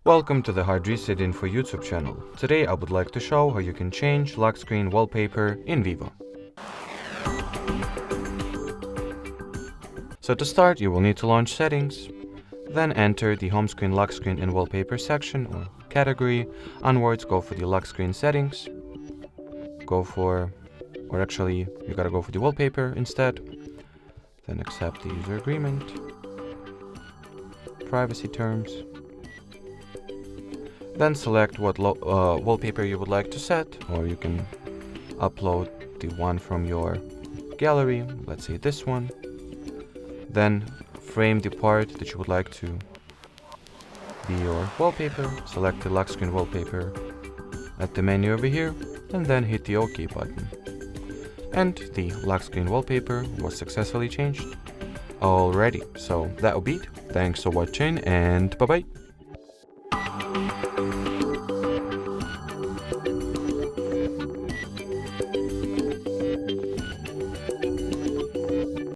Welcome to the HardReset.Info YouTube channel. Today I would like to show how you can change lock screen wallpaper in VIVO. So to start, you will need to launch Settings, then enter the home screen, lock screen and wallpaper section or category. Onwards, go for the lock screen settings, you gotta go for the wallpaper instead. Then accept the user agreement, privacy terms. Then select what wallpaper you would like to set, or you can upload the one from your gallery, let's say this one. Then frame the part that you would like to be your wallpaper, select the lock screen wallpaper at the menu over here, and then hit the OK button. And the lock screen wallpaper was successfully changed already. So that will be it. Thanks for watching and bye bye.